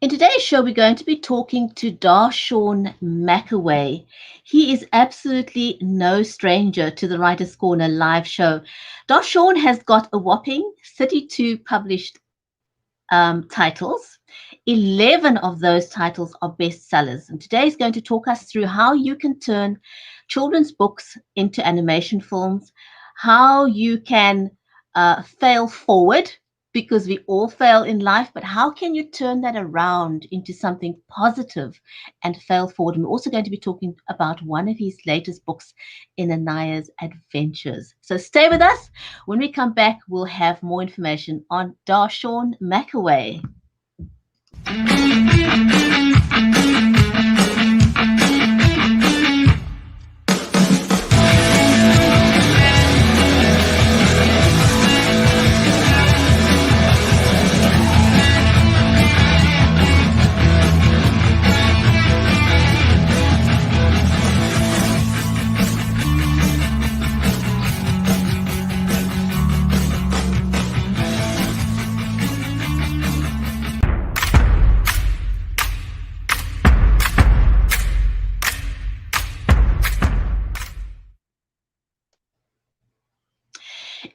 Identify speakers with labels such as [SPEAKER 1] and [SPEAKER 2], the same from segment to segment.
[SPEAKER 1] In today's show, we're going to be talking to Darshaun McAway. He is absolutely no stranger to the Writers' Corner live show. Darshaun has got a whopping 32 published titles. 11 of those titles are bestsellers. And today he's going to talk us through how you can turn children's books into animation films, how you can fail forward because we all fail in life, but how can you turn that around into something positive and fail forward? And we're also going to be talking about one of his latest books in Anaiah's adventures. So stay with us. When we come back, we'll have more information on Darshaun McAway.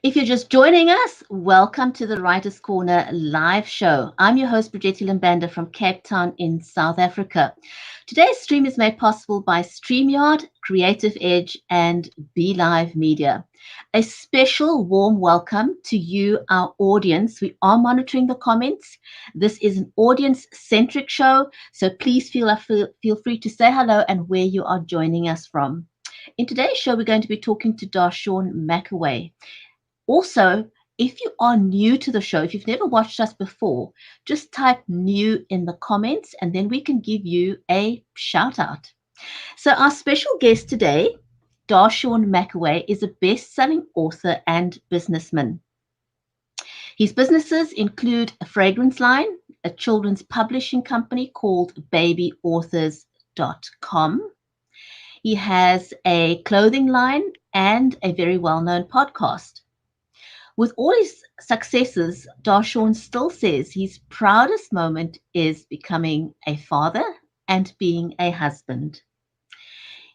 [SPEAKER 1] If you're just joining us, welcome to the Writers' Corner live show. I'm your host, Bridgetti Limbanda from Cape Town in South Africa. Today's stream is made possible by StreamYard, Creative Edge, and BeLive Media. A special warm welcome to you, our audience. We are monitoring the comments. This is an audience-centric show, so please feel free to say hello and where you are joining us from. In today's show, we're going to be talking to Darshaun McAway. Also, if you are new to the show, if you've never watched us before, just type new in the comments and then we can give you a shout out. So our special guest today, Darshaun McAway, is a best-selling author and businessman. His businesses include a fragrance line, a children's publishing company called babyauthors.com. He has a clothing line and a very well-known podcast. With all his successes, Darshaun still says his proudest moment is becoming a father and being a husband.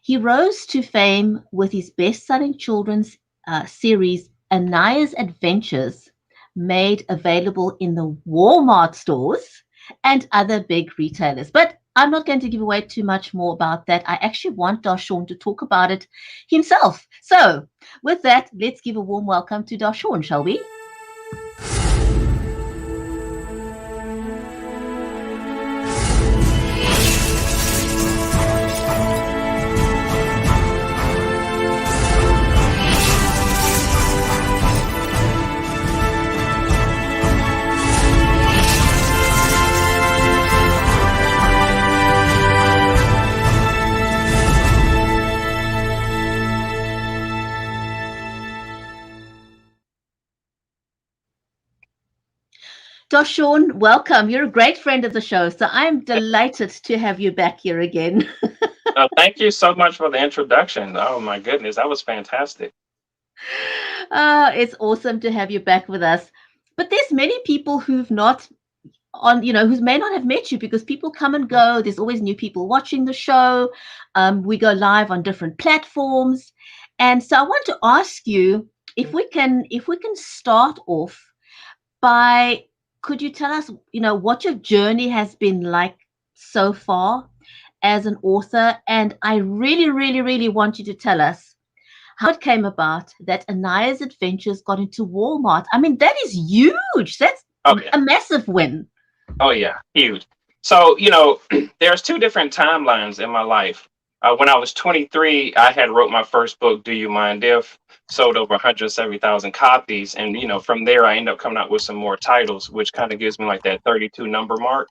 [SPEAKER 1] He rose to fame with his best-selling children's series, Anaiah's Adventures, made available in the Walmart stores and other big retailers. But I'm not going to give away too much more about that. I actually want Darshaun to talk about it himself. So with that, let's give a warm welcome to Darshaun, shall we? Darshaun, welcome. You're a great friend of the show, so I'm delighted to have you back here again.
[SPEAKER 2] Thank you so much for the introduction. Oh my goodness, that was fantastic.
[SPEAKER 1] It's awesome to have you back with us. But there's many people who've not who may not have met you because people come and go. There's always new people watching the show. We go live on different platforms. And so I want to ask you if we can start off by, could you tell us, what your journey has been like so far as an author? And I really, really, really want you to tell us how it came about that Anaiah's Adventures got into Walmart. I mean, that is huge. That's
[SPEAKER 2] Oh yeah.
[SPEAKER 1] a massive win.
[SPEAKER 2] Oh yeah, huge. So, there's two different timelines in my life. When I was 23, I had wrote my first book, Do You Mind If? Sold over 170,000 copies. And, from there, I ended up coming out with some more titles, which kind of gives me like that 32 number mark.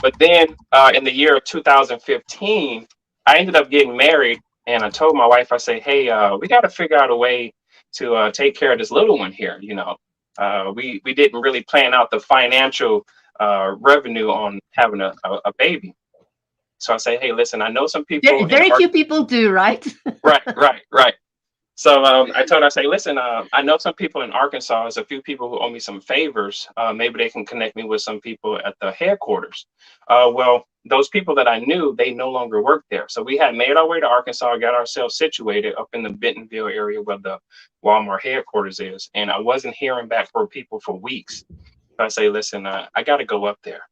[SPEAKER 2] But then in the year of 2015, I ended up getting married. And I told my wife, I say, hey, we got to figure out a way to take care of this little one here. We didn't really plan out the financial revenue on having a baby. So I say, hey, listen, I know some people.
[SPEAKER 1] Very, very few people do, right?
[SPEAKER 2] Right. So I told her, I say, listen, I know some people in Arkansas. There's a few people who owe me some favors. Maybe they can connect me with some people at the headquarters. Well, those people that I knew, they no longer work there. So we had made our way to Arkansas, got ourselves situated up in the Bentonville area where the Walmart headquarters is. And I wasn't hearing back from people for weeks. So I say, listen, I got to go up there.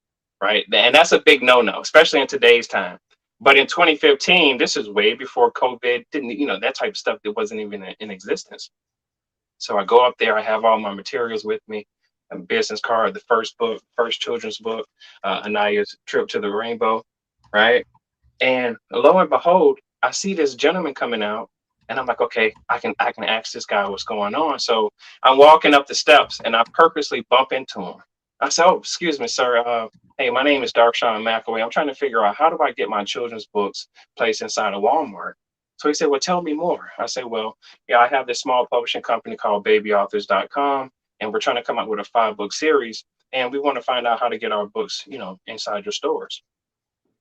[SPEAKER 2] Right. And that's a big no-no, especially in today's time. But in 2015, this is way before COVID, didn't, that type of stuff that wasn't even in existence. So I go up there, I have all my materials with me, a business card, the first book, first children's book, Anaiah's Trip to the Rainbow, right? And lo and behold, I see this gentleman coming out, and I'm like, okay, I can ask this guy what's going on. So I'm walking up the steps, and I purposely bump into him. I said, "Oh, excuse me, sir. Hey, my name is Darshaun McAway. I'm trying to figure out how do I get my children's books placed inside of Walmart." So he said, "Well, tell me more." I said, "Well, yeah, I have this small publishing company called babyauthors.com, and we're trying to come up with a 5-book series, and we want to find out how to get our books, inside your stores."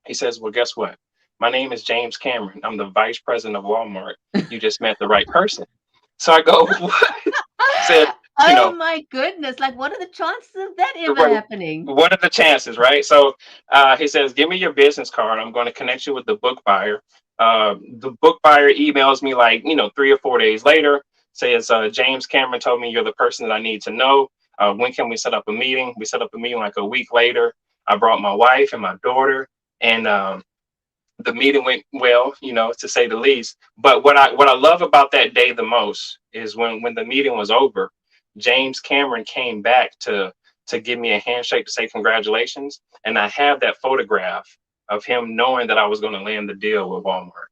[SPEAKER 2] He says, "Well, guess what? My name is James Cameron. I'm the vice president of Walmart. You just met the right person." So I go, "What?" He said, you
[SPEAKER 1] Oh
[SPEAKER 2] know,
[SPEAKER 1] my goodness. Like, what are the chances of that ever
[SPEAKER 2] right,
[SPEAKER 1] happening?
[SPEAKER 2] what are the chances, right? So he says, "Give me your business card. I'm going to connect you with the book buyer." The book buyer emails me like, 3 or 4 days later, says, "James Cameron told me you're the person that I need to know. When can we set up a meeting?" We set up a meeting like a week later. I brought my wife and my daughter, and the meeting went well, to say the least. But what I love about that day the most is when the meeting was over, James Cameron came back to give me a handshake to say congratulations, and I have that photograph of him knowing that I was going to land the deal with Walmart.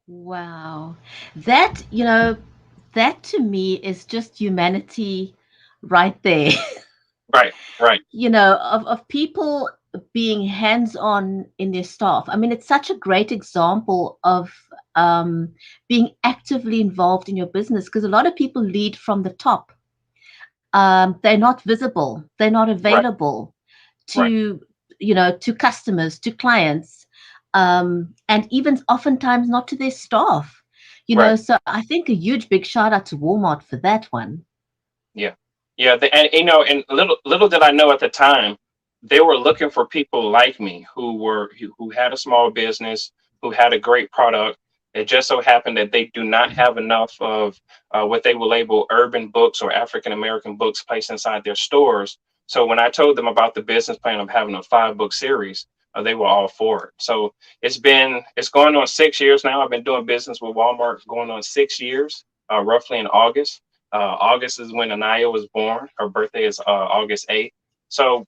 [SPEAKER 1] Wow. That, that to me is just humanity right there.
[SPEAKER 2] Right, right,
[SPEAKER 1] Of people being hands-on in their staff. I mean, it's such a great example of being actively involved in your business, because a lot of people lead from the top. They're not visible. They're not
[SPEAKER 2] right,
[SPEAKER 1] available
[SPEAKER 2] right.
[SPEAKER 1] to, to customers, to clients, and even oftentimes not to their staff.
[SPEAKER 2] Right.
[SPEAKER 1] So I think a huge big shout out to Walmart for that one.
[SPEAKER 2] Yeah, yeah. And and little did I know at the time, they were looking for people like me who had a small business, who had a great product. It just so happened that they do not have enough of what they will label urban books or African American books placed inside their stores. So when I told them about the business plan of having a 5-book series, they were all for it. So it's going on 6 years now. I've been doing business with Walmart going on 6 years, roughly in August. August is when Anaiah was born. Her birthday is August 8th. So,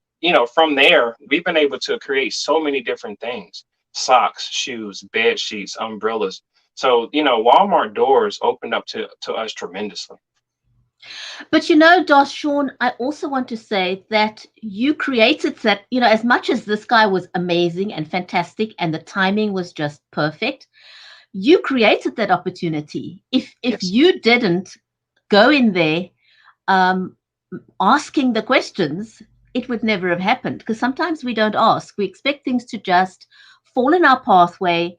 [SPEAKER 2] from there, we've been able to create so many different things: socks, shoes, bed sheets, umbrellas. So, Walmart doors opened up to us tremendously.
[SPEAKER 1] But Darshaun, I also want to say that you created that, as much as this guy was amazing and fantastic and the timing was just perfect, you created that opportunity. If
[SPEAKER 2] Yes.
[SPEAKER 1] you didn't go in there um, asking the questions, it would never have happened, because sometimes we don't ask. We expect things to just fall in our pathway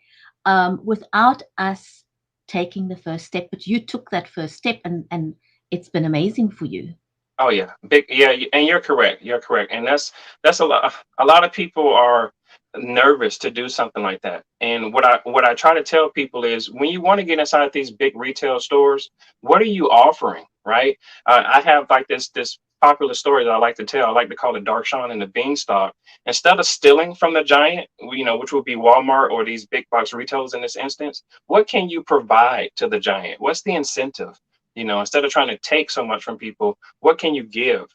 [SPEAKER 1] without us taking the first step. But you took that first step, and it's been amazing for you.
[SPEAKER 2] Oh yeah, big yeah, and you're correct. You're correct, and that's a lot. A lot of people are nervous to do something like that. And what I try to tell people is, when you want to get inside these big retail stores, what are you offering, right? I have like this popular story that I like to tell. I like to call it Darshaun and the Beanstalk. Instead of stealing from the giant, which would be Walmart or these big box retailers in this instance, what can you provide to the giant? What's the incentive? Instead of trying to take so much from people, what can you give?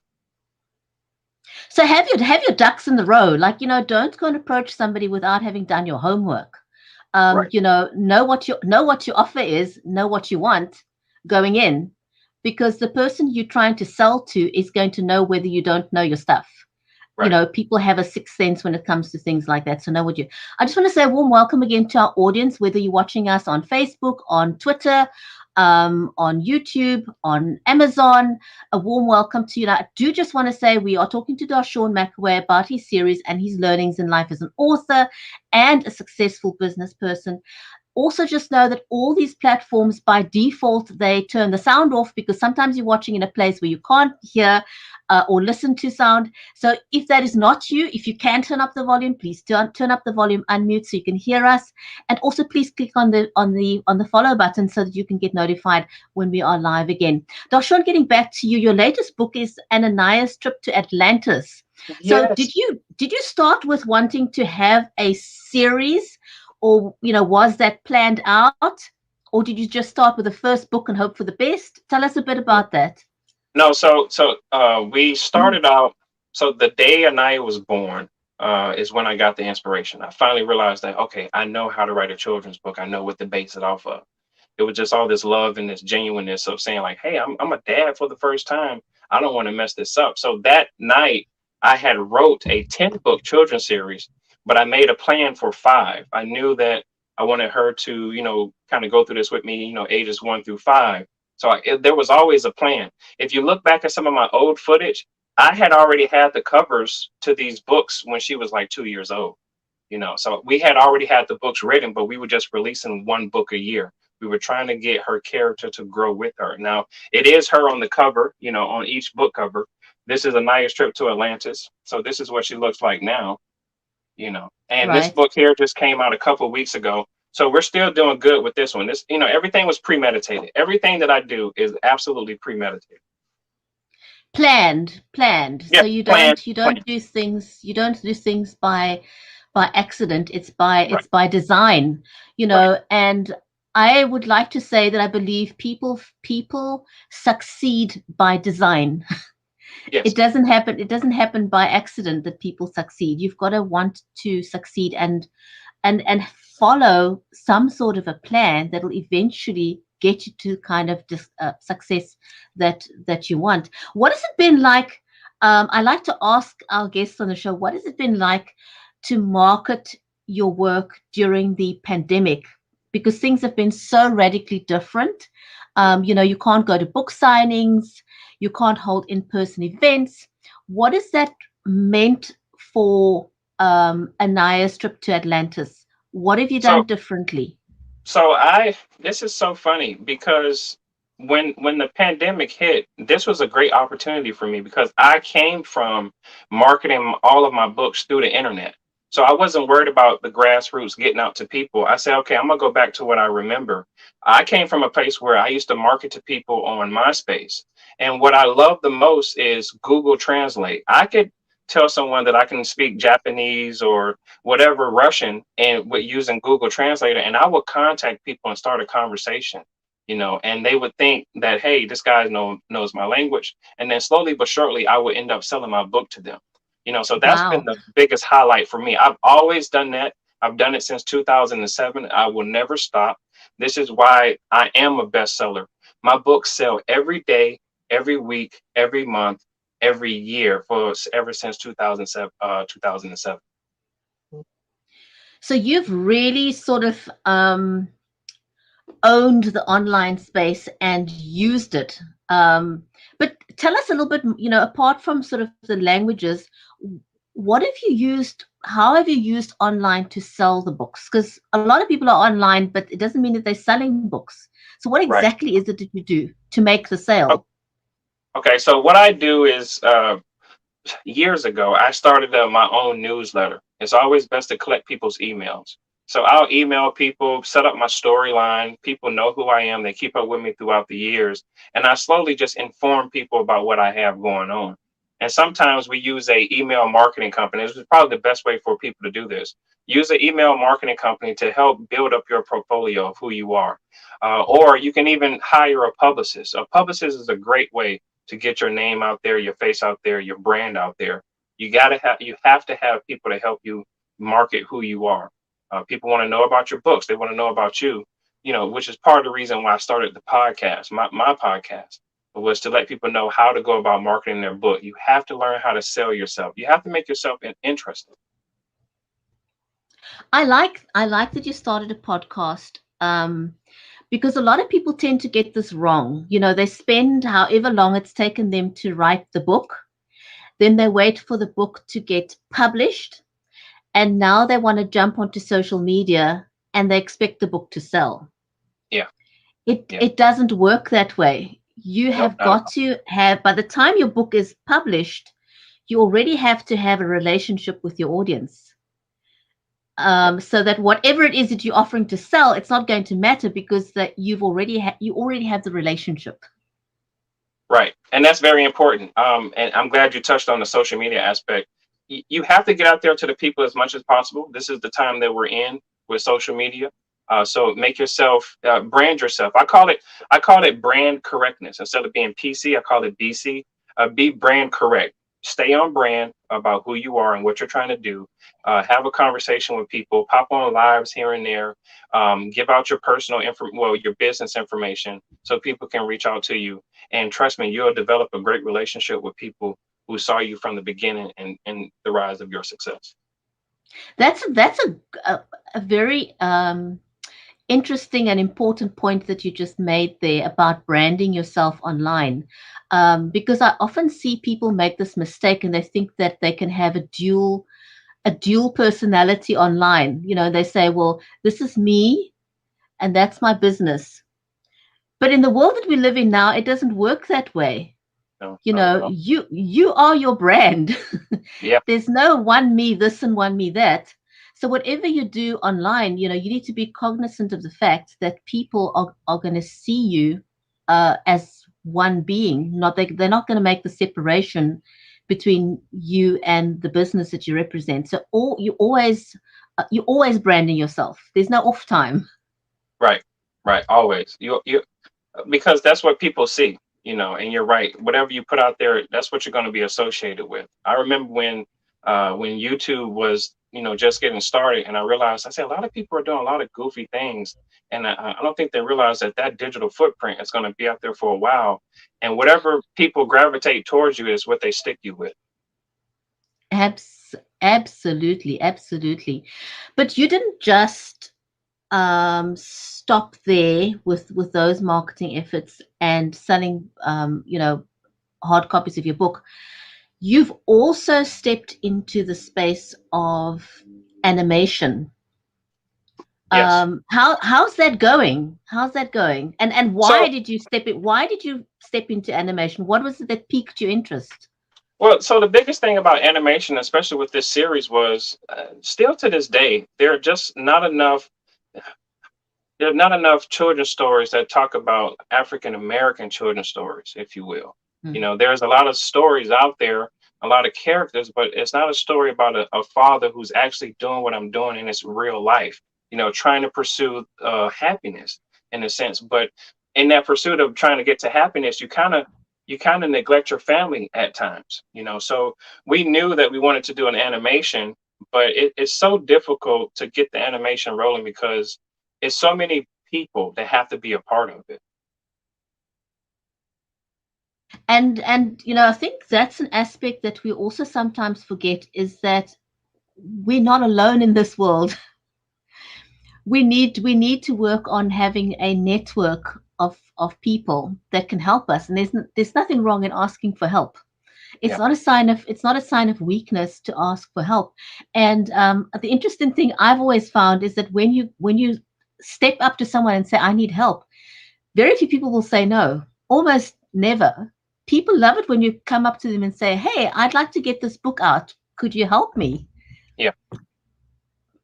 [SPEAKER 1] So have your ducks in the row. Like, don't go and approach somebody without having done your homework.
[SPEAKER 2] Right,
[SPEAKER 1] Know what your offer is, know what you want going in, because the person you're trying to sell to is going to know whether you don't know your stuff.
[SPEAKER 2] right.
[SPEAKER 1] People have a sixth sense when it comes to things like that. So know what you. I just want to say a warm welcome again to our audience, whether you're watching us on Facebook, on Twitter, on YouTube, on Amazon. A warm welcome to you. Now, I do just want to say we are talking to Darshaun McAway about his series and his learnings in life as an author and a successful business person. Also, just know that all these platforms, by default, they turn the sound off, because sometimes you're watching in a place where you can't hear or listen to sound. So if that is not you, if you can turn up the volume, please turn up the volume, unmute so you can hear us. And also please click on the follow button so that you can get notified when we are live again. Darshaun, getting back to you, your latest book is Anaiah's Trip to Atlantis. So
[SPEAKER 2] Yes.
[SPEAKER 1] did you start with wanting to have a series, or was that planned out, or did you just start with the first book and hope for the best? Tell us a bit about that.
[SPEAKER 2] No, we started out. So the day Anaiah was born is when I got the inspiration. I finally realized that, okay, I know how to write a children's book. I know what to base it off of. It was just all this love and this genuineness of saying like, hey, I'm a dad for the first time. I don't want to mess this up. So that night I had wrote a 10-book children's series, but I made a plan for 5. I knew that I wanted her to, kind of go through this with me, ages 1 through 5. So there was always a plan. If you look back at some of my old footage, I had already had the covers to these books when she was like 2 years old. So we had already had the books written, but we were just releasing 1 book a year. We were trying to get her character to grow with her. Now it is her on the cover, on each book cover. This is Anaiah's Trip to Atlantis. So this is what she looks like now, and this
[SPEAKER 1] Right.
[SPEAKER 2] book here just came out a couple of weeks ago. So we're still doing good with this one. This, everything was premeditated. Everything that I do is absolutely premeditated.
[SPEAKER 1] Planned.
[SPEAKER 2] Yeah,
[SPEAKER 1] So you
[SPEAKER 2] plan,
[SPEAKER 1] don't you
[SPEAKER 2] plan.
[SPEAKER 1] don't do things you don't do things by accident. It's by
[SPEAKER 2] Right,
[SPEAKER 1] it's by design.
[SPEAKER 2] right.
[SPEAKER 1] And I would like to say that I believe people succeed by design.
[SPEAKER 2] Yes.
[SPEAKER 1] It doesn't happen by accident that people succeed. You've got to want to succeed, and follow some sort of a plan that will eventually get you to kind of success that you want. What has it been like? I like to ask our guests on the show, what has it been like to market your work during the pandemic? Because things have been so radically different. You can't go to book signings, you can't hold in-person events. What has that meant for Anaiah's Trip to Atlantis? What have you done
[SPEAKER 2] So
[SPEAKER 1] differently?
[SPEAKER 2] this is so funny because when the pandemic hit, this was a great opportunity for me because I came from marketing all of my books through the internet. So I wasn't worried about the grassroots getting out to people. I said, okay, I'm gonna go back to what I remember. I came from a place where I used to market to people on MySpace. And what I love the most is Google Translate. I could tell someone that I can speak Japanese or whatever Russian and with using Google Translator, and I would contact people and start a conversation, and they would think that, hey, this guy knows my language, and then slowly but surely I would end up selling my book to them. So that's been
[SPEAKER 1] Wow.
[SPEAKER 2] the biggest highlight for me. I've always done that. I've done it since 2007. I will never stop. This is why I am a bestseller. My books sell every day, every week, every month, every year for ever since 2007. 2007.
[SPEAKER 1] So you've really sort of owned the online space and used it. But tell us a little bit, apart from sort of the languages, what have you used? How have you used online to sell the books? Because a lot of people are online, but it doesn't mean that they're selling books. So what
[SPEAKER 2] Right.
[SPEAKER 1] exactly is it that you do to make the sale?
[SPEAKER 2] Okay. So what I do is years ago, I started my own newsletter. It's always best to collect people's emails. So I'll email people, set up my storyline. People know who I am. They keep up with me throughout the years. And I slowly just inform people about what I have going on. And sometimes we use a email marketing company. This is probably the best way for people to do this. Use an email marketing company to help build up your portfolio of who you are. Or you can even hire a publicist. A publicist is a great way to get your name out there, your face out there, your brand out there. You have to have people to help you market who you are. People want to know about your books. They want to know about you, which is part of the reason why I started the podcast. My podcast was to let people know how to go about marketing their book. You have to learn how to sell yourself. You have to make yourself interesting.
[SPEAKER 1] I like that you started a podcast, because a lot of people tend to get this wrong. They spend however long it's taken them to write the book, then they wait for the book to get published, and now they want to jump onto social media and they expect the book to sell.
[SPEAKER 2] Yeah.
[SPEAKER 1] It
[SPEAKER 2] Yeah.
[SPEAKER 1] it doesn't work that way. You
[SPEAKER 2] Nope.
[SPEAKER 1] have
[SPEAKER 2] Not at
[SPEAKER 1] got
[SPEAKER 2] all.
[SPEAKER 1] to have, by the time your book is published, you already have to have a relationship with your audience.
[SPEAKER 2] Yep.
[SPEAKER 1] So that whatever it is that you're offering to sell, it's not going to matter because that you already have the relationship.
[SPEAKER 2] Right. And that's very important. And I'm glad you touched on the social media aspect. You have to get out there to the people as much as possible. This is the time that we're in with social media. So make yourself, brand yourself. I call it brand correctness. Instead of being PC, I call it BC. Be brand correct. Stay on brand about who you are and what you're trying to do. Have a conversation with people. Pop on lives here and there. Give out your personal info, well, your business information, so people can reach out to you. And trust me, you'll develop a great relationship with people who saw you from the beginning and the rise of your success.
[SPEAKER 1] That's a very interesting and important point that you just made there about branding yourself online. Because I often see people make this mistake and they think that they can have a dual personality online. They say, well, this is me and that's my business. But in the world that we live in now, it doesn't work that way.
[SPEAKER 2] No, not at all.
[SPEAKER 1] You are your brand.
[SPEAKER 2] Yeah,
[SPEAKER 1] There's no one me this and one me that. So whatever you do online, you need to be cognizant of the fact that people are going to see you as one being. They're not going to make the separation between you and the business that you represent. So you're always branding yourself. There's no off time.
[SPEAKER 2] right, right. Always. You because that's what people see, and you're right. Whatever you put out there, that's what you're going to be associated with. I remember when YouTube was, just getting started, and I realized, I said, a lot of people are doing a lot of goofy things, and I don't think they realize that that digital footprint is going to be out there for a while, and whatever people gravitate towards you is what they stick you with.
[SPEAKER 1] Absolutely, absolutely. But you didn't just stop there with those marketing efforts and selling hard copies of your book. You've also stepped into the space of animation.
[SPEAKER 2] Yes.
[SPEAKER 1] How's that going? How's that going? And
[SPEAKER 2] So,
[SPEAKER 1] why did you step into animation? What was it that piqued your interest?
[SPEAKER 2] well, so the biggest thing about animation, especially with this series, was, still to this day, there are not enough children's stories that talk about African American children's stories, if you will.
[SPEAKER 1] Hmm.
[SPEAKER 2] There's a lot of stories out there, a lot of characters, but it's not a story about a father who's actually doing what I'm doing in his real life, trying to pursue happiness in a sense. But in that pursuit of trying to get to happiness, you kind of neglect your family at times, So we knew that we wanted to do an animation, but it's so difficult to get the animation rolling because it's so many people that have to be a part of it.
[SPEAKER 1] And I think that's an aspect that we also sometimes forget is that we're not alone in this world. We need to work on having a network of people that can help us, and there's nothing wrong in asking for help.
[SPEAKER 2] Yeah.
[SPEAKER 1] It's not a sign of weakness to ask for help. And the interesting thing I've always found is that when you step up to someone and say, I need help, very few people will say no, almost never. People love it when you come up to them and say, hey, I'd like to get this book out, could you help me?
[SPEAKER 2] Yeah.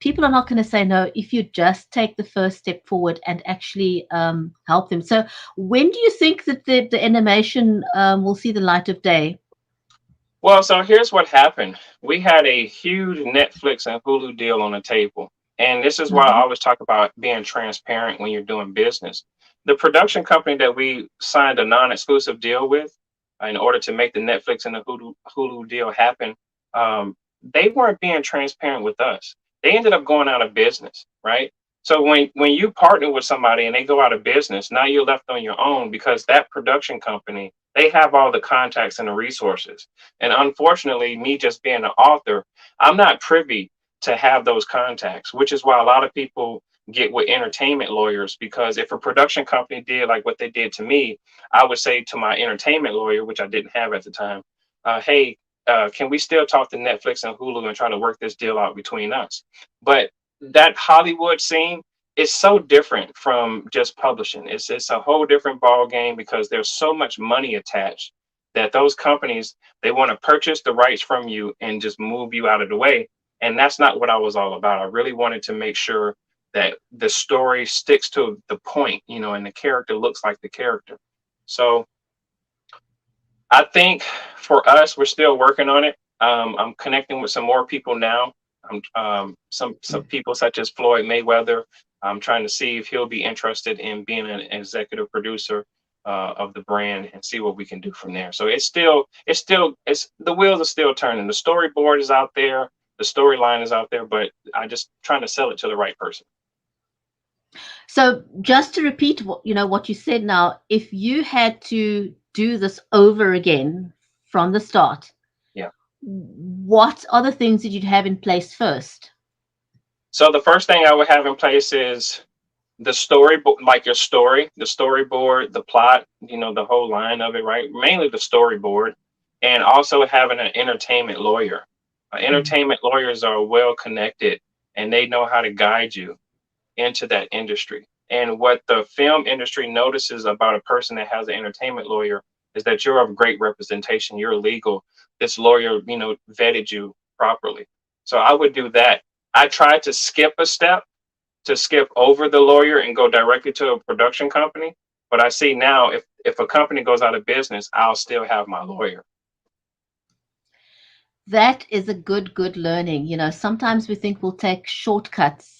[SPEAKER 1] People are not going to say no if you just take the first step forward and actually help them. So when do you think that the animation will see the light of day?
[SPEAKER 2] Well, so here's what happened. We had a huge Netflix and Hulu deal on the table. And this is why I
[SPEAKER 1] Mhm.
[SPEAKER 2] always talk about being transparent when you're doing business. The production company that we signed a non exclusive deal with, in order to make the Netflix and the Hulu deal happen, they weren't being transparent with us. They ended up going out of business, right? So when you partner with somebody and they go out of business, now you're left on your own because that production company, they have all the contacts and the resources. And unfortunately, me just being an author, I'm not privy to have those contacts, which is why a lot of people get with entertainment lawyers. Because if a production company did like what they did to me, I would say to my entertainment lawyer, which I didn't have at the time, hey, can we still talk to Netflix and Hulu and try to work this deal out between us? But that Hollywood scene, it's so different from just publishing. It's a whole different ball game because there's so much money attached that those companies, they want to purchase the rights from you and just move you out of the way. And that's not what I was all about. I really wanted to make sure that the story sticks to the point, and the character looks like the character. So I think for us, we're still working on it. I'm connecting with some more people now. Some people such as Floyd Mayweather. I'm trying to see if he'll be interested in being an executive producer of the brand and see what we can do from there. So it's the wheels are still turning. The storyboard is out there, the storyline is out there, but I just trying to sell it to the right person.
[SPEAKER 1] So just to repeat what you said now, if you had to do this over again from the start,
[SPEAKER 2] Yeah.
[SPEAKER 1] what are the things that you'd have in place first?
[SPEAKER 2] So the first thing I would have in place is the story, like your story, the storyboard, the plot, the whole line of it, right? Mainly the storyboard, and also having an entertainment lawyer. Entertainment lawyers are well connected and they know how to guide you into that industry. And what the film industry notices about a person that has an entertainment lawyer is that you're of great representation, you're legal. This lawyer, vetted you properly. So I would do that. I tried to skip a step to skip over the lawyer and go directly to a production company. But I see now if a company goes out of business, I'll still have my lawyer.
[SPEAKER 1] That is a good learning. Sometimes we think we'll take shortcuts.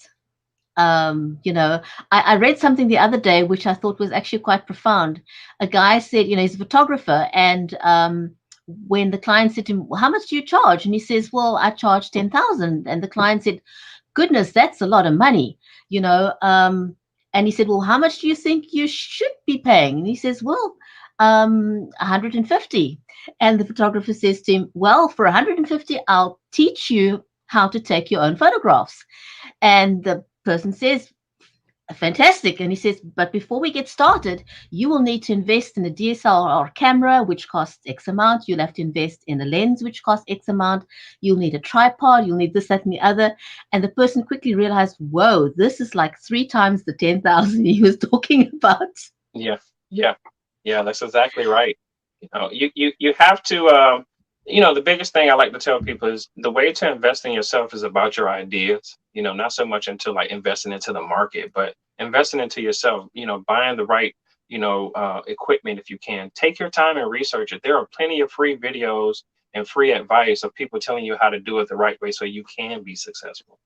[SPEAKER 1] I read something the other day which I thought was actually quite profound. A guy said, he's a photographer, and when the client said to him, well, how much do you charge? And he says, well, I charge 10,000. And the client said, goodness, that's a lot of money, and he said, well, how much do you think you should be paying? And he says, well, 150. And the photographer says to him, well, for 150, I'll teach you how to take your own photographs. And the person says, fantastic. And he says, but before we get started, you will need to invest in a DSLR camera, which costs X amount. You'll have to invest in a lens, which costs X amount. You'll need a tripod. You'll need this, that, and the other. And the person quickly realized, whoa, this is like 3 times the 10,000 he was talking about.
[SPEAKER 2] Yeah, yeah, yeah. That's exactly right. You have to. The biggest thing I like to tell people is the way to invest in yourself is about your ideas, not so much into like investing into the market, but investing into yourself, buying the right, equipment if you can. Take your time and research it. There are plenty of free videos and free advice of people telling you how to do it the right way so you can be successful.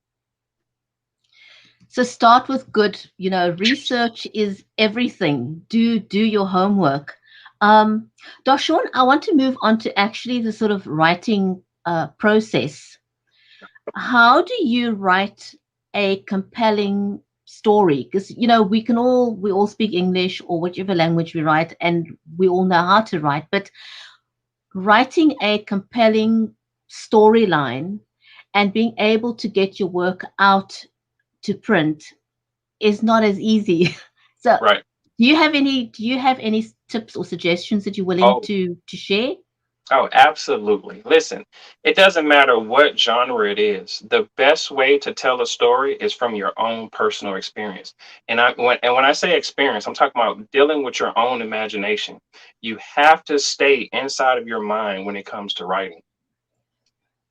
[SPEAKER 1] So start with good, research is everything. Do your homework. Darshaun, I want to move on to actually the sort of writing process. How do you write a compelling story? Because we all speak English or whichever language we write, and we all know how to write. But writing a compelling storyline and being able to get your work out to print is not as easy. So
[SPEAKER 2] Right.
[SPEAKER 1] do you have any tips or suggestions that you're willing
[SPEAKER 2] Oh,
[SPEAKER 1] to share?
[SPEAKER 2] oh, absolutely. Listen, it doesn't matter what genre it is. The best way to tell a story is from your own personal experience. And when I say experience, I'm talking about dealing with your own imagination. You have to stay inside of your mind when it comes to writing.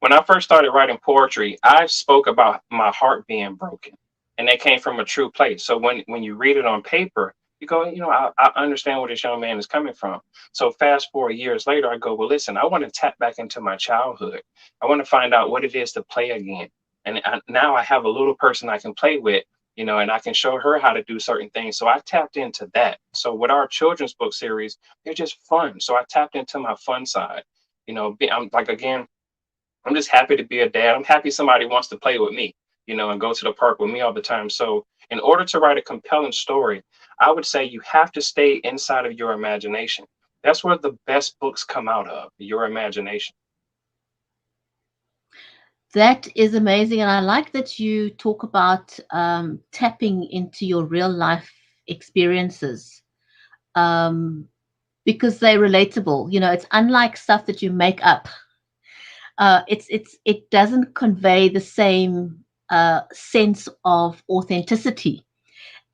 [SPEAKER 2] When I first started writing poetry, I spoke about my heart being broken, and that came from a true place. So when you read it on paper, you go, I understand where this young man is coming from. So fast forward years later, I go, well, listen, I want to tap back into my childhood. I want to find out what it is to play again. And now I have a little person I can play with, and I can show her how to do certain things. So I tapped into that. So with our children's book series, they're just fun. So I tapped into my fun side. I'm like, again, I'm just happy to be a dad. I'm happy somebody wants to play with me, and go to the park with me all the time. So, in order to write a compelling story, I would say you have to stay inside of your imagination. That's where the best books come out of, your imagination.
[SPEAKER 1] That is amazing, and I like that you talk about tapping into your real life experiences, um, because they're relatable. It's unlike stuff that you make up. It doesn't convey the same sense of authenticity.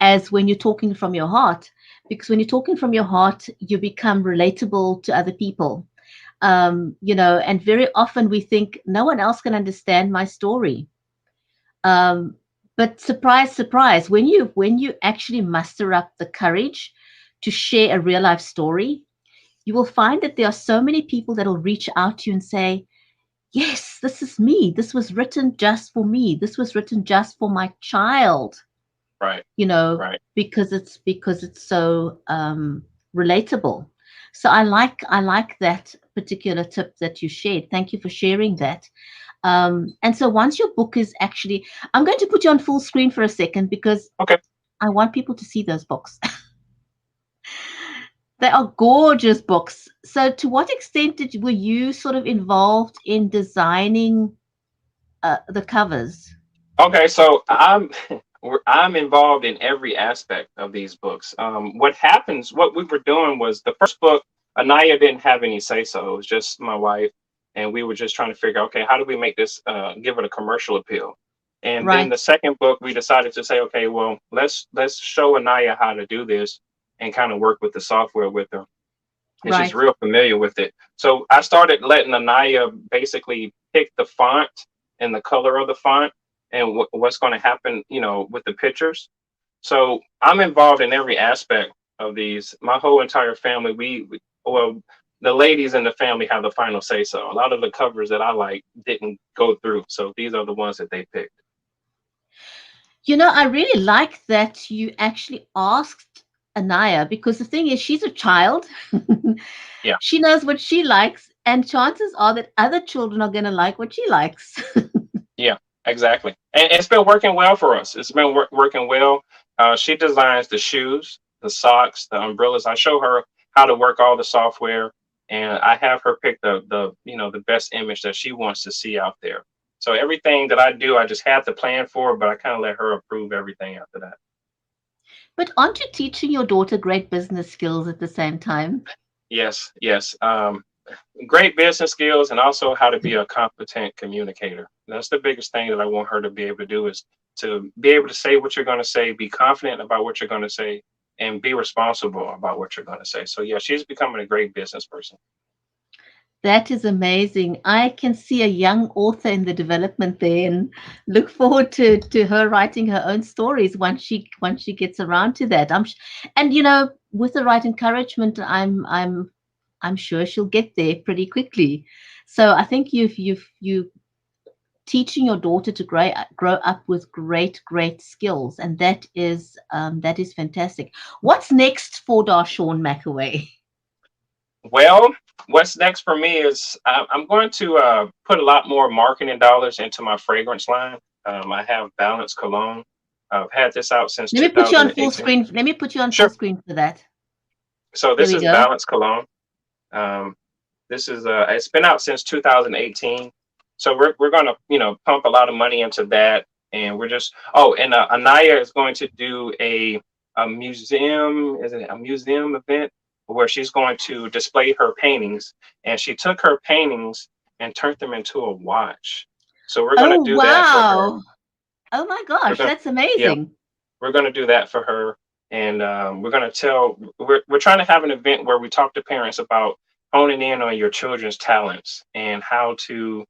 [SPEAKER 1] as when you're talking from your heart, because when you're talking from your heart, you become relatable to other people. And very often we think no one else can understand my story. Um, but surprise, surprise, when you actually muster up the courage to share a real life story, you will find that there are so many people that will reach out to you and say, yes, this is me. This was written just for me. This was written just for my child,
[SPEAKER 2] Right.
[SPEAKER 1] you know,
[SPEAKER 2] Right.
[SPEAKER 1] because it's so relatable. So I like that particular tip that you shared. Thank you for sharing that. And so once your book is actually, I'm going to put you on full screen for a second because
[SPEAKER 2] Okay.
[SPEAKER 1] I want people to see those books. They are gorgeous books. So to what extent were you sort of involved in designing the covers?
[SPEAKER 2] Okay. So I'm involved in every aspect of these books. What we were doing was the first book, Anaiah didn't have any say so. It was just my wife. And we were just trying to figure, okay, how do we make this, give it a commercial appeal? And then
[SPEAKER 1] Right,
[SPEAKER 2] the second book, we decided to say, okay, well, let's show Anaiah how to do this and kind of work with the software with her. And she's
[SPEAKER 1] right.
[SPEAKER 2] real familiar with it. So I started letting Anaiah basically pick the font and the color of the font and what's going to happen, with the pictures. So I'm involved in every aspect of these. My whole entire family, well, the ladies in the family have the final say so. A lot of the covers that I like didn't go through. So these are the ones that they picked.
[SPEAKER 1] I really like that you actually asked Anaya because the thing is, she's a child.
[SPEAKER 2] Yeah.
[SPEAKER 1] She knows what she likes, and chances are that other children are going to like what she likes.
[SPEAKER 2] Yeah, exactly. And it's been working well for us. It's been working well. She designs the shoes, the socks, the umbrellas. I show her how to work all the software, and I have her pick the best image that she wants to see out there. So everything that I do, I just have to plan for, but I kind of let her approve everything after that.
[SPEAKER 1] But aren't you teaching your daughter great business skills at the same time?
[SPEAKER 2] Yes, yes. Great business skills and also how to be a competent communicator. That's the biggest thing that I want her to be able to do is to be able to say what you're going to say, be confident about what you're going to say, and be responsible about what you're going to say. So yeah, she's becoming a great business person.
[SPEAKER 1] That is amazing. I can see a young author in the development there and look forward to her writing her own stories once she gets around to that. And with the right encouragement, I'm sure she'll get there pretty quickly. So I think you teaching your daughter to grow up with great skills, and that is fantastic. What's next for Darshaun McAway?
[SPEAKER 2] Well, what's next for me is I'm going to put a lot more marketing dollars into my fragrance line. I have Balance Cologne. I've had this out since
[SPEAKER 1] Let me put you on full
[SPEAKER 2] 2018.
[SPEAKER 1] screen. Let me put you on full
[SPEAKER 2] Sure.
[SPEAKER 1] screen for that.
[SPEAKER 2] So
[SPEAKER 1] There
[SPEAKER 2] this
[SPEAKER 1] we
[SPEAKER 2] is
[SPEAKER 1] go.
[SPEAKER 2] Balance Cologne. Um, this is it's been out since 2018. So we're gonna pump a lot of money into that, and we're just and Anaiah is going to do a museum. Is it a museum event where she's going to display her paintings, and she took her paintings and turned them into a watch. So we're gonna
[SPEAKER 1] Oh,
[SPEAKER 2] do that for her.
[SPEAKER 1] wow. Oh my
[SPEAKER 2] We're
[SPEAKER 1] gosh,
[SPEAKER 2] gonna
[SPEAKER 1] that's
[SPEAKER 2] yeah,
[SPEAKER 1] amazing.
[SPEAKER 2] we're going to do that for her, and we're trying to have an event where we talk to parents about honing in on your children's talents and how to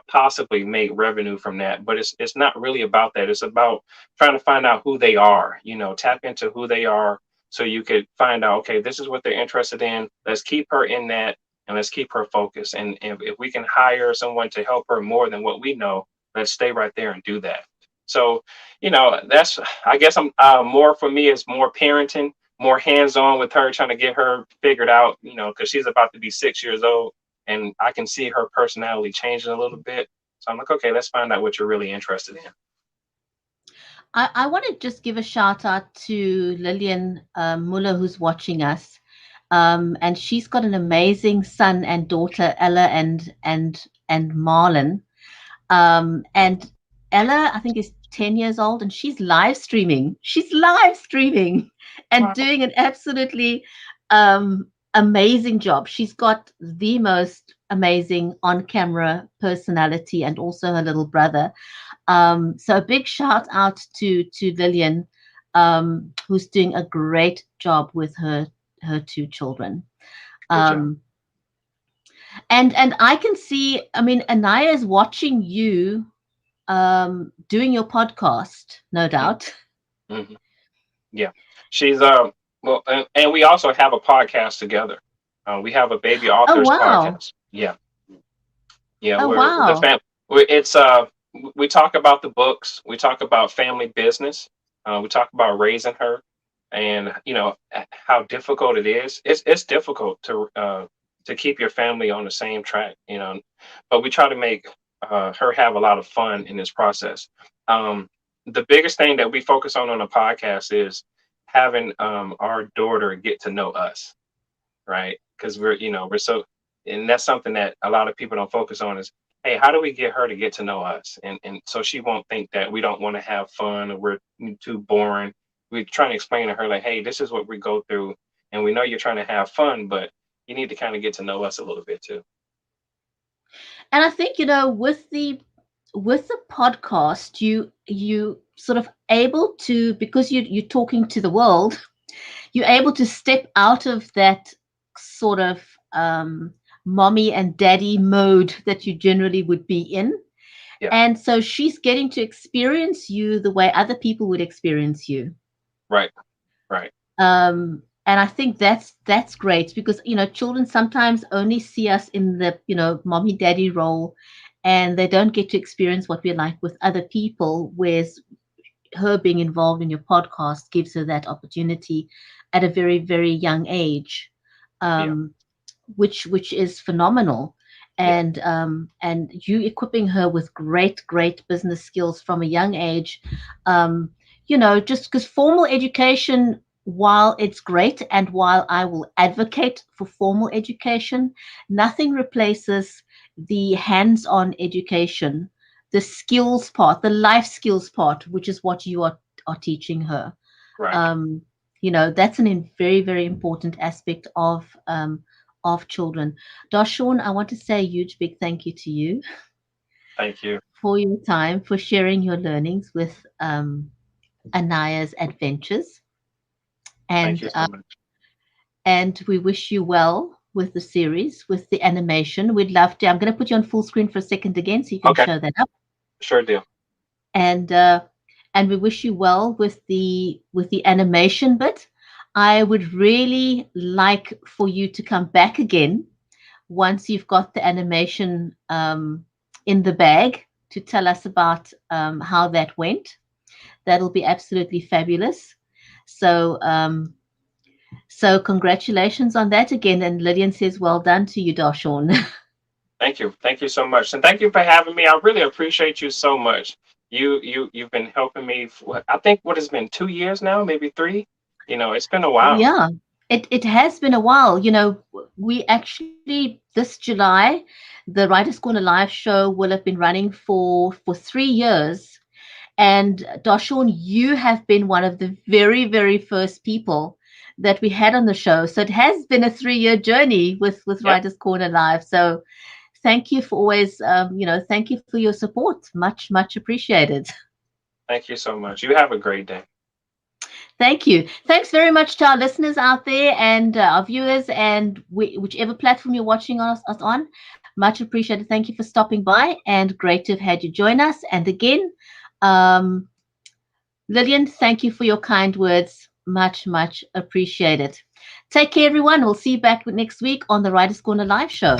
[SPEAKER 2] possibly make revenue from that. But it's not really about that. It's about trying to find out who they are, tap into who they are, so you could find out, okay, this is what they're interested in. Let's keep her in that, and let's keep her focused. And if we can hire someone to help her more than what we know, let's stay right there and do that. So that's, I guess, I'm more for me is more parenting, more hands-on with her, trying to get her figured out, because she's about to be 6 years old, and I can see her personality changing a little bit. So I'm like, okay, let's find out what you're really interested in.
[SPEAKER 1] I want to just give a shout out to Lillian Muller, who's watching us. And she's got an amazing son and daughter, Ella and Marlon. And Ella, I think, is 10 years old, and she's live streaming. She's live streaming and
[SPEAKER 2] Wow.
[SPEAKER 1] doing an absolutely amazing job. She's got the most amazing on-camera personality, and also her little brother. So a big shout out to Lillian. who's doing a great job with her two children.
[SPEAKER 2] Good job.
[SPEAKER 1] Um, and I can see, I mean, Anaiah is watching you doing your podcast, no doubt.
[SPEAKER 2] Mm-hmm. Yeah, she's well, and we also have a podcast together. We have a baby
[SPEAKER 1] Oh
[SPEAKER 2] authors
[SPEAKER 1] wow.
[SPEAKER 2] podcast. Yeah, yeah,
[SPEAKER 1] Oh
[SPEAKER 2] we're the
[SPEAKER 1] wow.
[SPEAKER 2] fam. It's we talk about the books. We talk about family business. We talk about raising her, and how difficult it is. It's difficult to keep your family on the same track. But we try to make her have a lot of fun in this process. Um, the biggest thing that we focus on the podcast is having our daughter get to know us, right? Because we're so, and that's something that a lot of people don't focus on is, hey, how do we get her to get to know us? And so she won't think that we don't want to have fun or we're too boring. We're trying to explain to her like, hey, this is what we go through, and we know you're trying to have fun, but you need to kind of get to know us a little bit too.
[SPEAKER 1] And I think, with the podcast, you sort of able to, because you're talking to the world, you're able to step out of that sort of mommy and daddy mode that you generally would be in.
[SPEAKER 2] Yeah,
[SPEAKER 1] And so she's getting to experience you the way other people would experience you.
[SPEAKER 2] right, right.
[SPEAKER 1] And I think that's great, because children sometimes only see us in the mommy daddy role, and they don't get to experience what we're like with other people. Whereas her being involved in your podcast gives her that opportunity at a very, very young age,
[SPEAKER 2] Yeah,
[SPEAKER 1] um, which is phenomenal.
[SPEAKER 2] yeah,
[SPEAKER 1] And you equipping her with great business skills from a young age. Just because formal education, while it's great, and while I will advocate for formal education, nothing replaces the hands-on education, the skills part, the life skills part, which is what you are teaching her.
[SPEAKER 2] right.
[SPEAKER 1] um, that's very, very important aspect of children. Darshaun, I want to say a huge big thank you to you
[SPEAKER 2] Thank you.
[SPEAKER 1] for your time, for sharing your learnings with Anaiah's adventures,
[SPEAKER 2] Thank
[SPEAKER 1] and
[SPEAKER 2] you so much.
[SPEAKER 1] we wish you well with the series, with the animation. We'd love to. I'm going to put you on full screen for a second again, so you can
[SPEAKER 2] Okay,
[SPEAKER 1] show that up.
[SPEAKER 2] sure deal.
[SPEAKER 1] and we wish you well with the animation bit. I would really like for you to come back again once you've got the animation in the bag, to tell us about how that went. That'll be absolutely fabulous. So congratulations on that again. And Lydian says, well done to you, Darshaun.
[SPEAKER 2] Thank you so much, and thank you for having me. I really appreciate you so much. You've been helping me for, I think, what has been 2 years now, maybe three. It's been a while.
[SPEAKER 1] Yeah, it has been a while. We actually, this July, the Writers Corner live show will have been running for 3 years. And Darshaun, you have been one of the very, very first people that we had on the show. So it has been a 3-year journey with
[SPEAKER 2] Yep.
[SPEAKER 1] Writers Corner Live. So thank you for always, thank you for your support. Much appreciated.
[SPEAKER 2] Thank you so much. You have a great day.
[SPEAKER 1] Thank you. Thanks very much to our listeners out there, and our viewers, and whichever platform you're watching us on. Much appreciated. Thank you for stopping by, and great to have had you join us. And again, um, Lillian, thank you for your kind words. Much appreciated. Take care, everyone. We'll see you back next week on the Writers Corner Live Show.